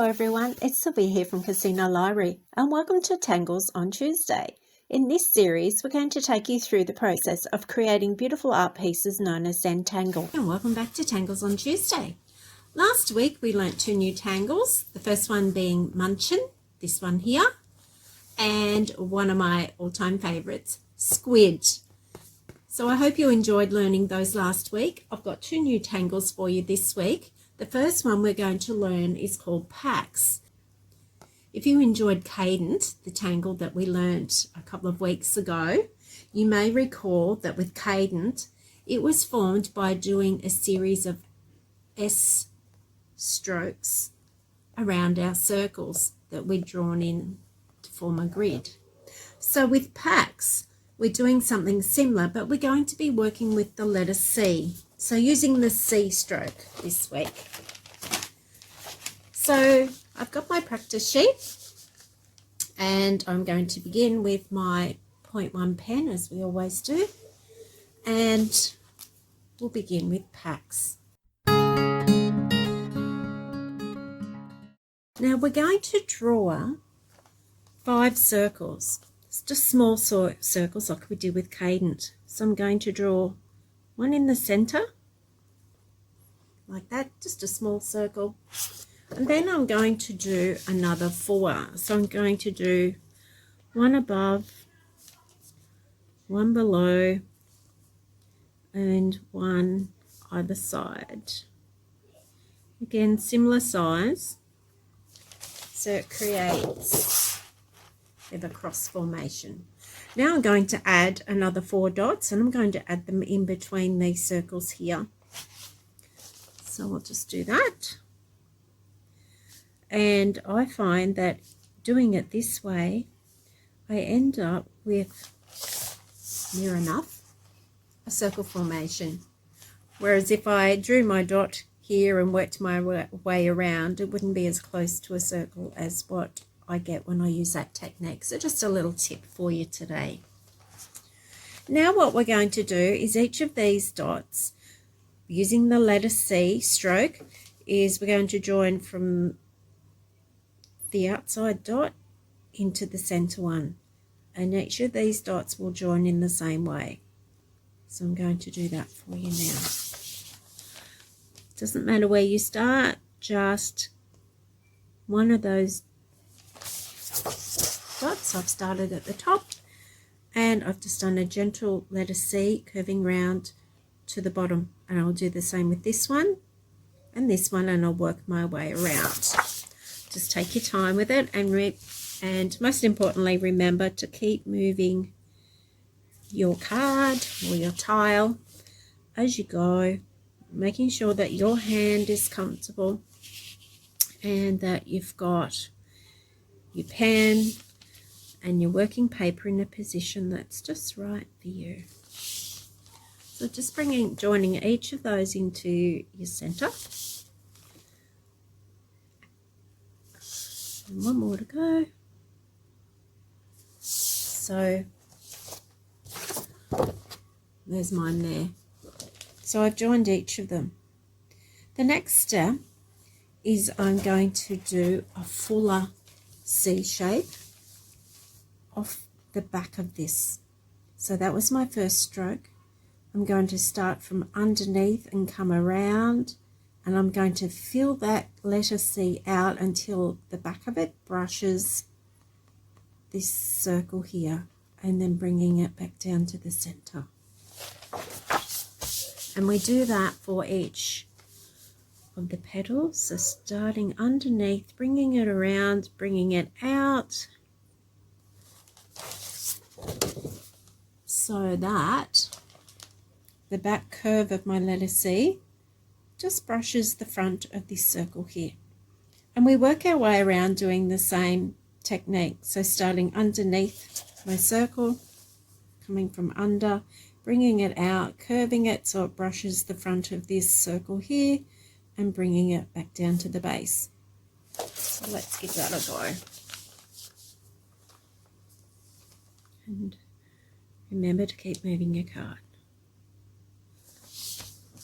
everyone, it's Sylvia here from Casino Library and welcome to Tangles on Tuesday. In this series, we're going to take you through the process of creating beautiful art pieces known as Zentangle. And welcome back to Tangles on Tuesday. Last week we learnt 2 new tangles, the first one being Munchin, this one here, and one of my all-time favourites, Squid. So I hope you enjoyed learning those last week. I've got 2 new tangles for you this week. The first one we're going to learn is called Pax. If you enjoyed Cadent, the tangle that we learnt a couple of weeks ago, you may recall that with Cadent, it was formed by doing a series of S strokes around our circles that we'd drawn in to form a grid. So with Pax, we're doing something similar, but we're going to be working with the letter C. So using the C stroke this week. So I've got my practice sheet and I'm going to begin with my 0.1 pen as we always do. And we'll begin with Pax. Now we're going to draw 5 circles. It's just small circles like we did with Cadent. So I'm going to draw one in the center, like that, just a small circle. And then I'm going to do another 4. So I'm going to do one above, one below, and one either side. Again, similar size, so it creates a cross formation. Now I'm going to add another 4 dots and I'm going to add them in between these circles here. So I'll just do that. And I find that doing it this way, I end up with, near enough, a circle formation. Whereas if I drew my dot here and worked my way around, it wouldn't be as close to a circle as what I get when I use that technique. So just a little tip for you today. Now what we're going to do is each of these dots, using the letter C stroke, is we're going to join from the outside dot into the center one. And each of these dots will join in the same way. So I'm going to do that for you now. Doesn't matter where you start, just one of those dots. I've started at the top and I've just done a gentle letter C curving round to the bottom, and I'll do the same with this one and this one, and I'll work my way around. Just take your time with it, and most importantly, remember to keep moving your card or your tile as you go, making sure that your hand is comfortable and that you've got your pen and your working paper in a position that's just right for you. So just joining each of those into your center. And one more to go. So there's mine there. So I've joined each of them. The next step is I'm going to do a fuller C shape off the back of this. So that was my first stroke. I'm going to start from underneath and come around, and I'm going to fill that letter C out until the back of it brushes this circle here, and then bringing it back down to the center. And we do that for each of the petals. So starting underneath, bringing it around, bringing it out, so that the back curve of my letter C just brushes the front of this circle here. And we work our way around doing the same technique. So starting underneath my circle, coming from under, bringing it out, curving it so it brushes the front of this circle here, and bringing it back down to the base. So let's give that a go. And remember to keep moving your card.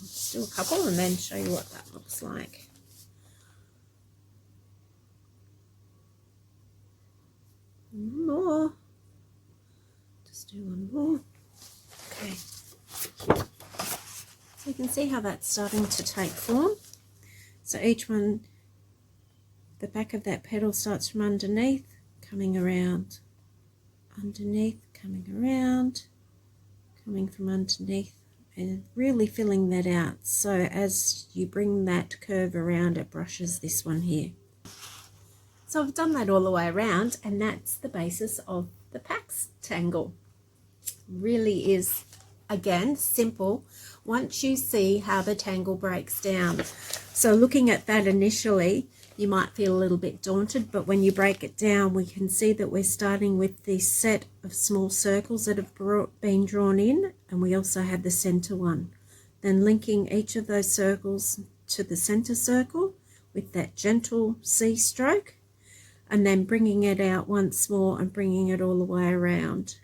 Let's do a couple and then show you what that looks like. So you can see how that's starting to take form. So each one, the back of that petal starts from underneath, coming around, underneath, coming around, coming from underneath, and really filling that out. So as you bring that curve around, it brushes this one here. So I've done that all the way around, and that's the basis of the Pax tangle. Really is, again, simple once you see how the tangle breaks down. So looking at that initially, you might feel a little bit daunted, but when you break it down, we can see that we're starting with this set of small circles that have been drawn in, and we also have the center one. Then linking each of those circles to the center circle with that gentle C stroke, and then bringing it out once more and bringing it all the way around.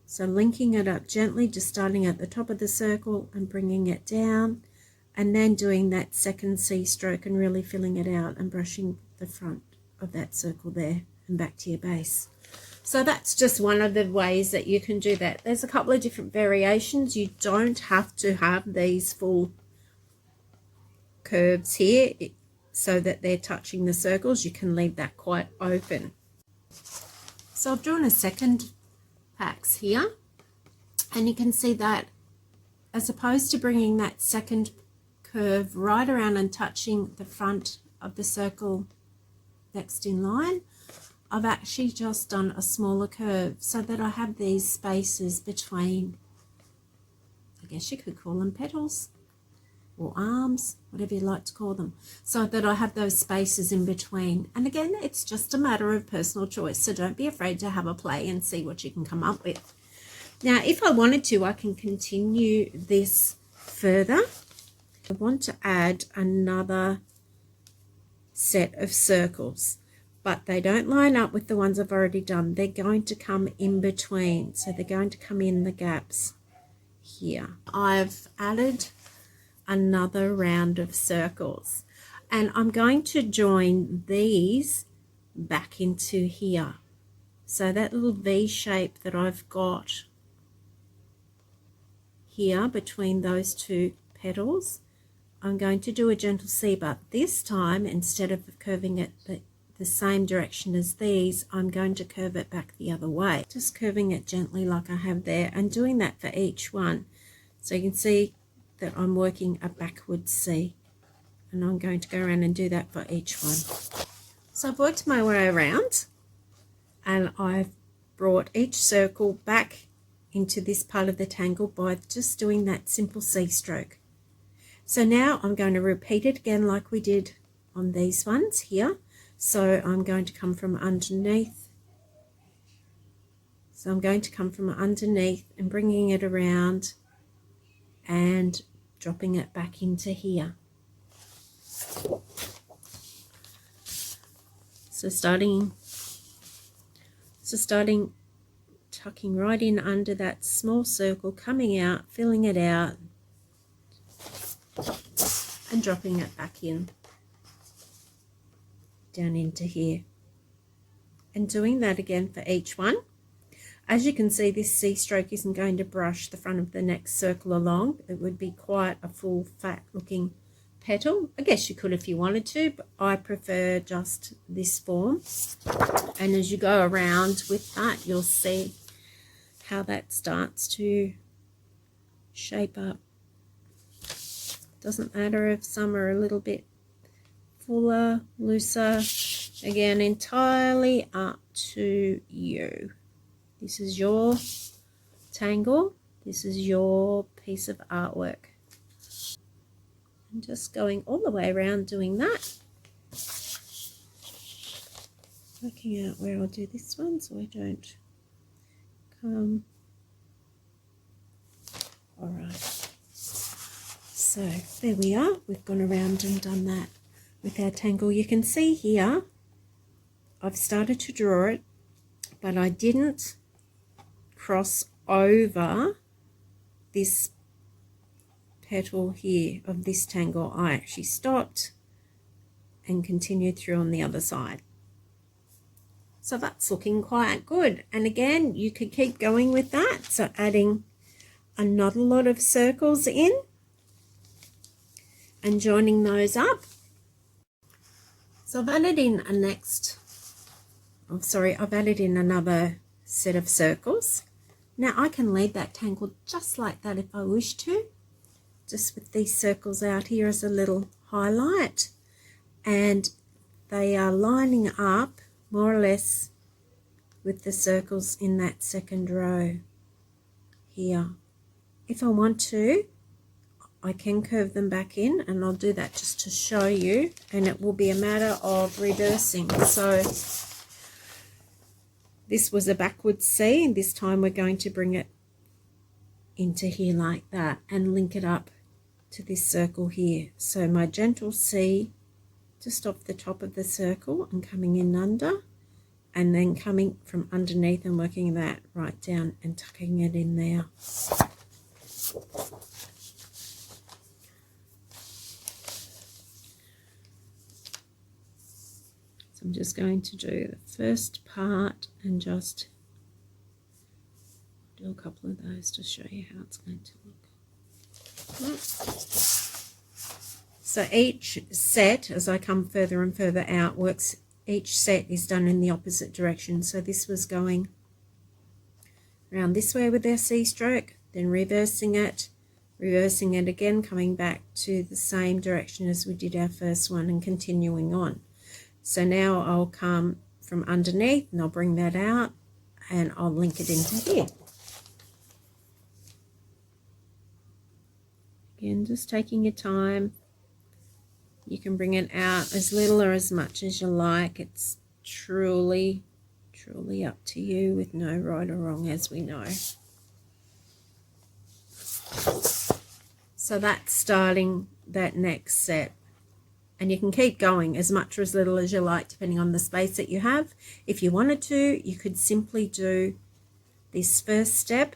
So linking it up gently, just starting at the top of the circle and bringing it down, and then doing that second C stroke and really filling it out and brushing the front of that circle there and back to your base. So that's just one of the ways that you can do that. There's a couple of different variations. You don't have to have these full curves here so that they're touching the circles. You can leave that quite open. So I've drawn a second Pax here, and you can see that as opposed to bringing that second curve right around and touching the front of the circle next in line, I've actually just done a smaller curve so that I have these spaces between, I guess you could call them petals or arms, whatever you like to call them, so that I have those spaces in between. And again, it's just a matter of personal choice, so don't be afraid to have a play and see what you can come up with. Now, if I wanted to, I can continue this further. I want to add another set of circles, but they don't line up with the ones I've already done. They're going to come in between, so they're going to come in the gaps here. I've added another round of circles, and I'm going to join these back into here. So that little V shape that I've got here between those two petals, I'm going to do a gentle C, but this time, instead of curving it the same direction as these, I'm going to curve it back the other way, just curving it gently like I have there, and doing that for each one. So you can see that I'm working a backward C, and I'm going to go around and do that for each one. So I've worked my way around, and I've brought each circle back into this part of the tangle by just doing that simple C stroke. So now I'm going to repeat it again like we did on these ones here. So I'm going to come from underneath. So I'm going to come from underneath and bringing it around and dropping it back into here. So starting tucking right in under that small circle, coming out, filling it out, and dropping it back in, down into here, and doing that again for each one. As you can see, this C stroke isn't going to brush the front of the next circle along. It would be quite a full fat looking petal. I guess you could if you wanted to, but I prefer just this form. And as you go around with that, you'll see how that starts to shape up. Doesn't matter if some are a little bit fuller, looser. Again, entirely up to you. This is your tangle. This is your piece of artwork. I'm just going all the way around doing that. Working out where I'll do this one so I don't come. Alright. So there we are. We've gone around and done that with our tangle. You can see here I've started to draw it, but I didn't cross over this petal here of this tangle. I actually stopped and continued through on the other side. So that's looking quite good. And again, you could keep going with that. So adding another lot of circles in and joining those up. So I've added in I've added in another set of circles. Now I can leave that tangled just like that if I wish to, just with these circles out here as a little highlight, and they are lining up more or less with the circles in that second row here. If I want to, I can curve them back in, and I'll do that just to show you, and it will be a matter of reversing. So this was a backwards C, and this time we're going to bring it into here like that and link it up to this circle here. So my gentle C just off the top of the circle and coming in under, and then coming from underneath and working that right down and tucking it in there. So I'm just going to do the first part and just do a couple of those to show you how it's going to look. So each set, as I come further and further out, each set is done in the opposite direction. So this was going around this way with our C stroke, then reversing it again, coming back to the same direction as we did our first one and continuing on. So now I'll come from underneath and I'll bring that out and I'll link it into here. Again, just taking your time. You can bring it out as little or as much as you like. It's truly up to you, with no right or wrong, as we know. So that's starting that next set. And you can keep going as much or as little as you like, depending on the space that you have. If you wanted to, you could simply do this first step,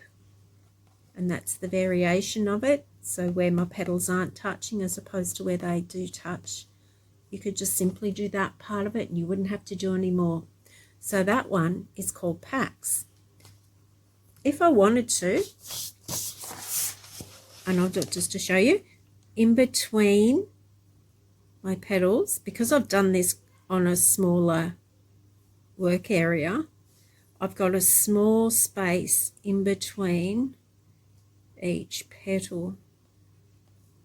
and that's the variation of it. So where my petals aren't touching as opposed to where they do touch, you could just simply do that part of it and you wouldn't have to do any more. So that one is called Pax. If I wanted to, and I'll do it just to show you, in between my petals, because I've done this on a smaller work area, I've got a small space in between each petal.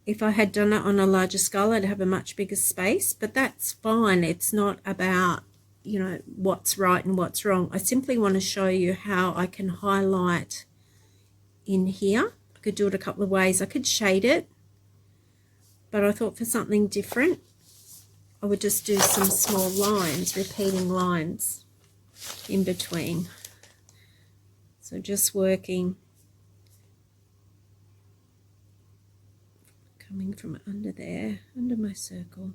If I had done it on a larger scale, I'd have a much bigger space, but that's fine. It's not about, you know, what's right and what's wrong. I simply want to show you how I can highlight in here. I could do it a couple of ways. I could shade it, but I thought for something different, I would just do some small lines, repeating lines in between. So just working, coming from under there, under my circle,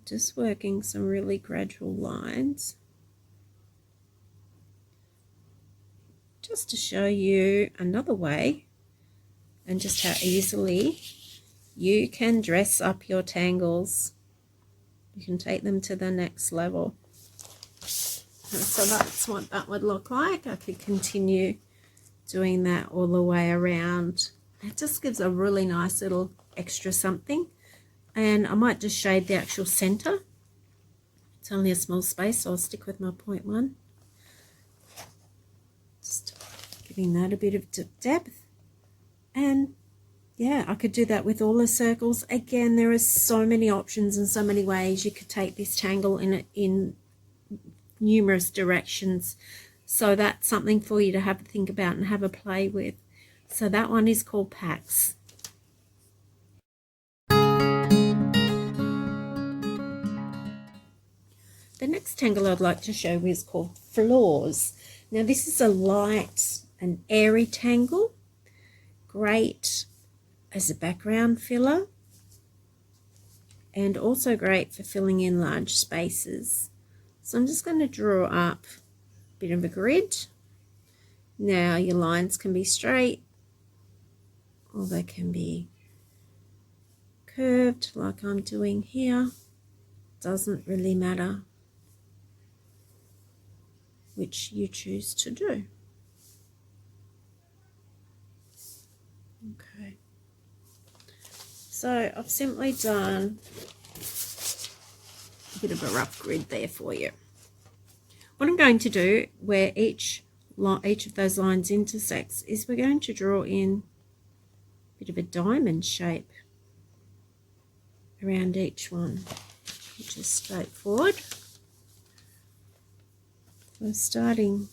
just working some really gradual lines, just to show you another way and just how easily you can dress up your tangles. You can take them to the next level. And so that's what that would look like. I could continue doing that all the way around. It just gives a really nice little extra something. And I might just shade the actual center. It's only a small space, so I'll stick with my 0.1. Just giving that a bit of depth. And yeah, I could do that with all the circles. Again, there are so many options and so many ways you could take this tangle in numerous directions. So that's something for you to have a think about and have a play with. So that one is called Pax. The next tangle I'd like to show is called Florz. Now this is a light and airy tangle, great as a background filler and also great for filling in large spaces. So I'm just going to draw up a bit of a grid. Now your lines can be straight or they can be curved like I'm doing here. Doesn't really matter which you choose to do. Okay. So I've simply done a bit of a rough grid there for you. What I'm going to do where each of those lines intersects is we're going to draw in a bit of a diamond shape around each one, which is straightforward. So starting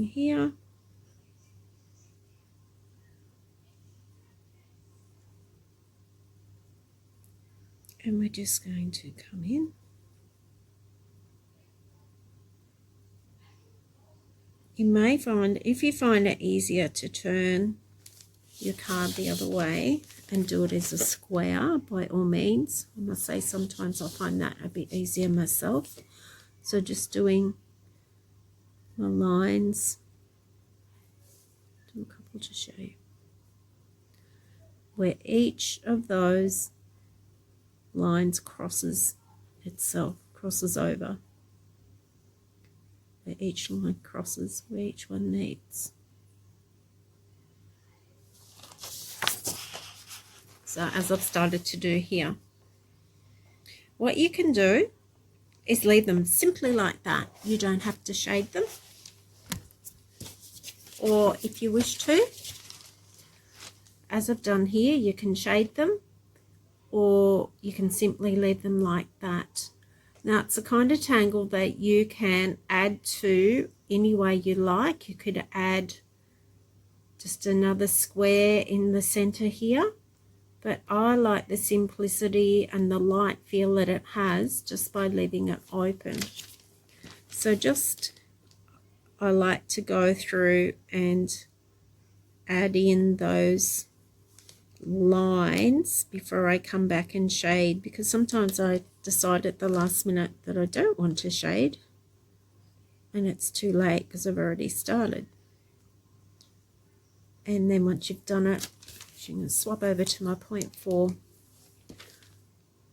here. And we're just going to come in. You may find, if you find it easier to turn your card the other way and do it as a square, by all means. I must say sometimes I find that a bit easier myself. So just doing my lines, do a couple to show you, where each of those lines crosses itself, crosses over, where each line crosses where each one needs. So as I've started to do here, what you can do is leave them simply like that. You don't have to shade them, or if you wish to, as I've done here, you can shade them, or you can simply leave them like that. Now it's a kind of tangle that you can add to any way you like. You could add just another square in the center here, but I like the simplicity and the light feel that it has just by leaving it open. So I like to go through and add in those lines before I come back and shade, because sometimes I decide at the last minute that I don't want to shade and it's too late because I've already started. And then once you've done it, I'm going to swap over to my 0.4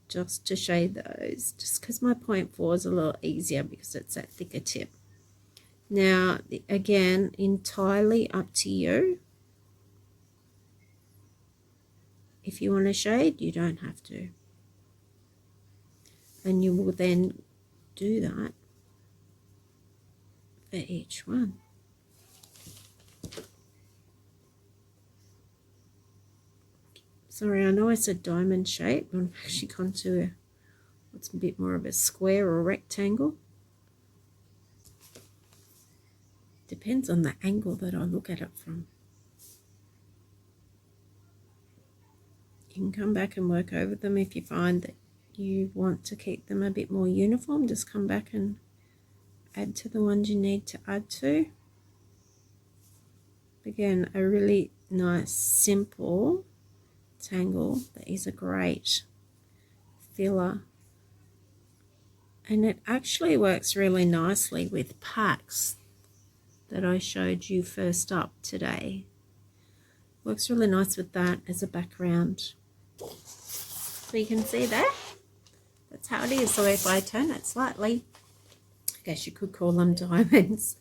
just to shade those, just because my 0.4 is a little easier because it's that thicker tip. Now again, entirely up to you. If you want to shade, you don't have to. And you will then do that for each one. Sorry, I know I said diamond shape, but I've actually gone to what's a bit more of a square or rectangle. Depends on the angle that I look at it from. You can come back and work over them if you find that you want to keep them a bit more uniform. Just come back and add to the ones you need to add to. Again, a really nice, simple tangle that is a great filler. And it actually works really nicely with Pax that I showed you first up today. Works really nice with that as a background. So you can see that. That's how it is. So if I turn it slightly, I guess you could call them diamonds.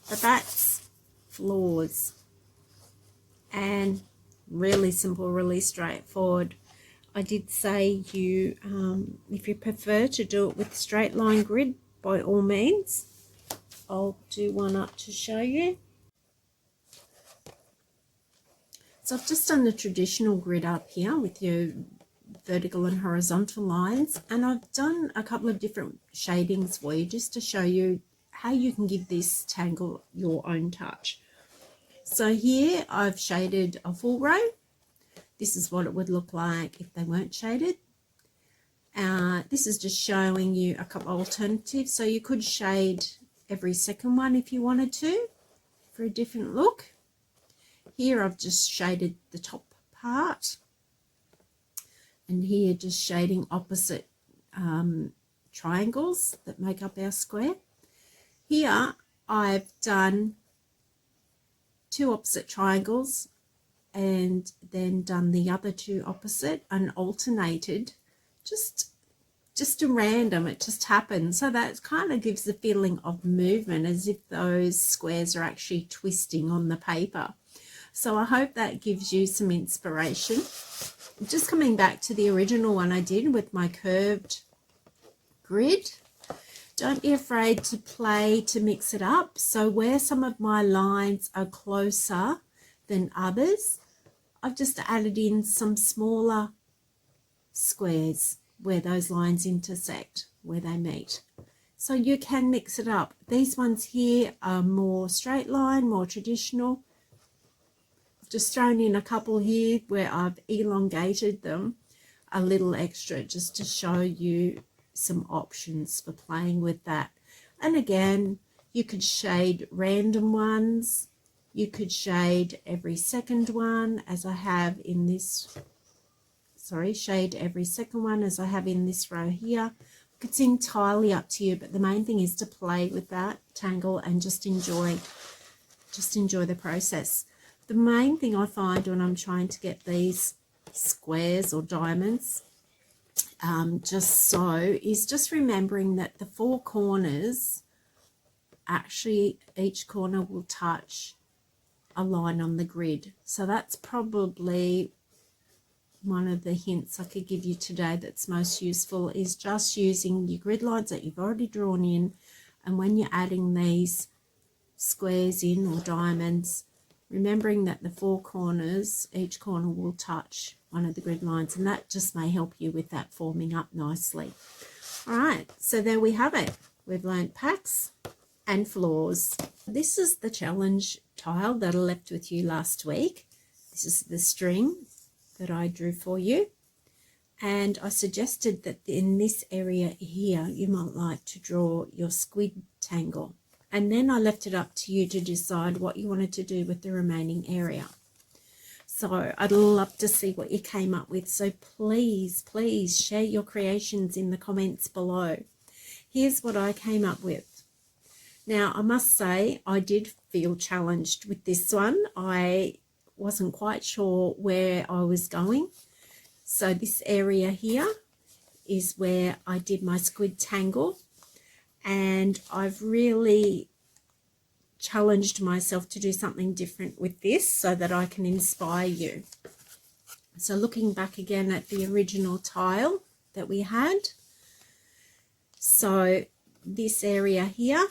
But that's Florz. And really simple, really straightforward. I did say you, if you prefer to do it with straight line grid, by all means. I'll do one up to show you. So I've just done the traditional grid up here with your vertical and horizontal lines, and I've done a couple of different shadings for you just to show you how you can give this tangle your own touch. So here I've shaded a full row. This is what it would look like if they weren't shaded. This is just showing you a couple of alternatives. So you could shade every second one if you wanted to for a different look. Here I've just shaded the top part, and here just shading opposite triangles that make up our square. Here I've done two opposite triangles and then done the other two opposite and alternated just a random, it just happened. So that kind of gives the feeling of movement, as if those squares are actually twisting on the paper. So I hope that gives you some inspiration. just coming back to the original one I did with my curved grid. Don't be afraid to play to mix it up. So where some of my lines are closer than others, I've just added in some smaller squares where those lines intersect, where they meet. So you can mix it up. These ones here are more straight line, more traditional. I've just thrown in a couple here where I've elongated them a little extra just to show you some options for playing with that. And again, you could shade random ones. You could shade every second one as I have in this, shade every second one as I have in this row here. It's entirely up to you, but the main thing is to play with that tangle and just enjoy the process. The main thing I find when I'm trying to get these squares or diamonds is just remembering that the four corners, actually each corner will touch a line on the grid. So that's probably one of the hints I could give you today that's most useful, is just using your grid lines that you've already drawn in, and when you're adding these squares in or diamonds, remembering that the four corners, each corner will touch one of the grid lines, and that just may help you with that forming up nicely. All right, so there we have it. We've learned Pax and Florz. This is the challenge tile that I left with you last week. This is the string that I drew for you, and I suggested that in this area here you might like to draw your squid tangle, and then I left it up to you to decide what you wanted to do with the remaining area. So I'd love to see what you came up with, so please share your creations in the comments below. Here's what I came up with. Now I must say I did feel challenged with this one. I wasn't quite sure where I was going. So this area here is where I did my squid tangle, and I've really challenged myself to do something different with this so that I can inspire you. So looking back again at the original tile that we had, so this area here,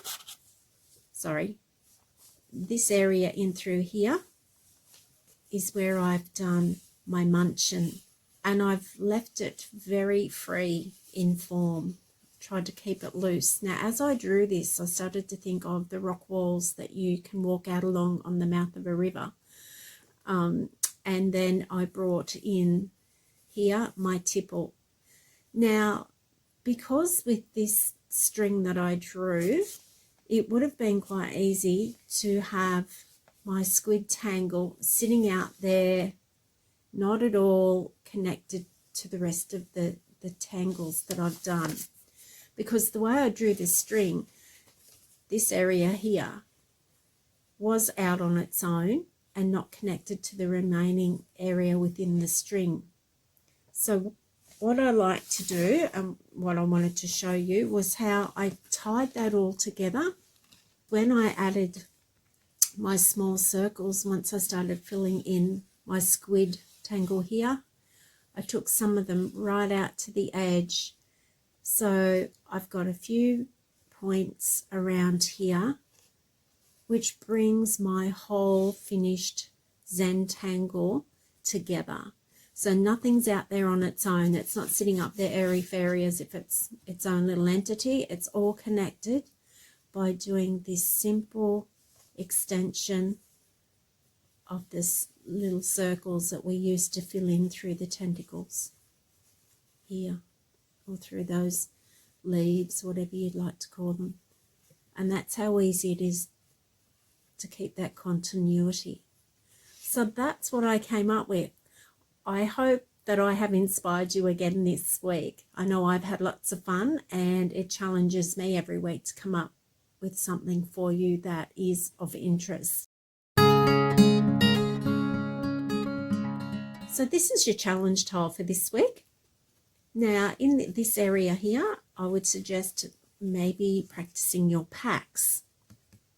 this area in through here is where I've done my munchin, and I've left it very free in form, tried to keep it loose. Now as I drew this, I started to think of the rock walls that you can walk out along on the mouth of a river, and then I brought in here my tipple. Now because with this string that I drew, it would have been quite easy to have my squid tangle sitting out there, not at all connected to the rest of the tangles that I've done, because the way I drew this string, this area here was out on its own and not connected to the remaining area within the string. So what I like to do, and what I wanted to show you, was how I tied that all together. When I added my small circles, once I started filling in my squid tangle here, I took some of them right out to the edge. So I've got a few points around here, which brings my whole finished Zentangle together. So nothing's out there on its own. It's not sitting up there airy-fairy as if it's its own little entity. It's all connected by doing this simple extension of this little circles that we use to fill in through the tentacles here, or through those leaves, whatever you'd like to call them. And that's how easy it is to keep that continuity. So that's what I came up with. I hope that I have inspired you again this week. I know I've had lots of fun, and it challenges me every week to come up with something for you that is of interest. So this is your challenge tile for this week. Now in this area here, I would suggest maybe practicing your Pax,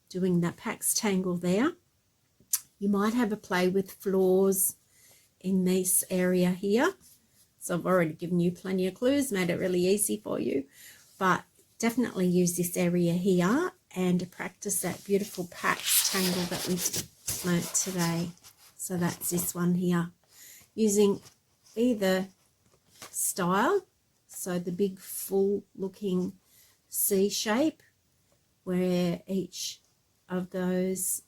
doing that Pax tangle there. You might have a play with Florz in this area here. So I've already given you plenty of clues, made it really easy for you, but definitely use this area here and practice that beautiful Pax tangle that we learnt today. So that's this one here, using either style, so the big full looking C shape where each of those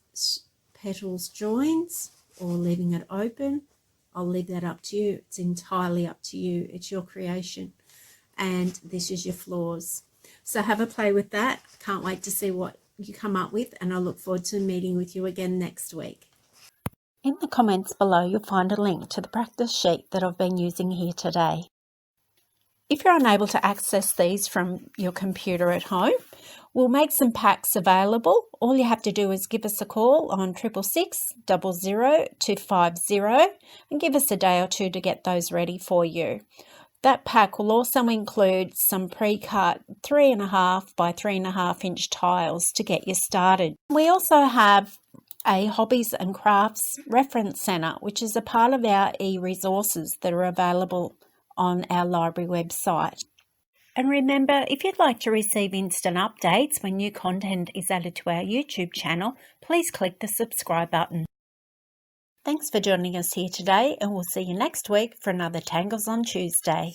petals joins, or leaving it open. I'll leave that up to you. It's entirely up to you. It's your creation. And this is your Florz. So have a play with that. Can't wait to see what you come up with, and I look forward to meeting with you again next week. In the comments below, you'll find a link to the practice sheet that I've been using here today. If you're unable to access these from your computer at home, we'll make some packs available. All you have to do is give us a call on 666 00 250 and give us a day or two to get those ready for you. That pack will also include some pre-cut 3.5 by 3.5 inch tiles to get you started. We also have a Hobbies and Crafts Reference Centre, which is a part of our e-resources that are available on our library website. And remember, if you'd like to receive instant updates when new content is added to our YouTube channel, please click the subscribe button. Thanks for joining us here today, and we'll see you next week for another Tangles on Tuesday.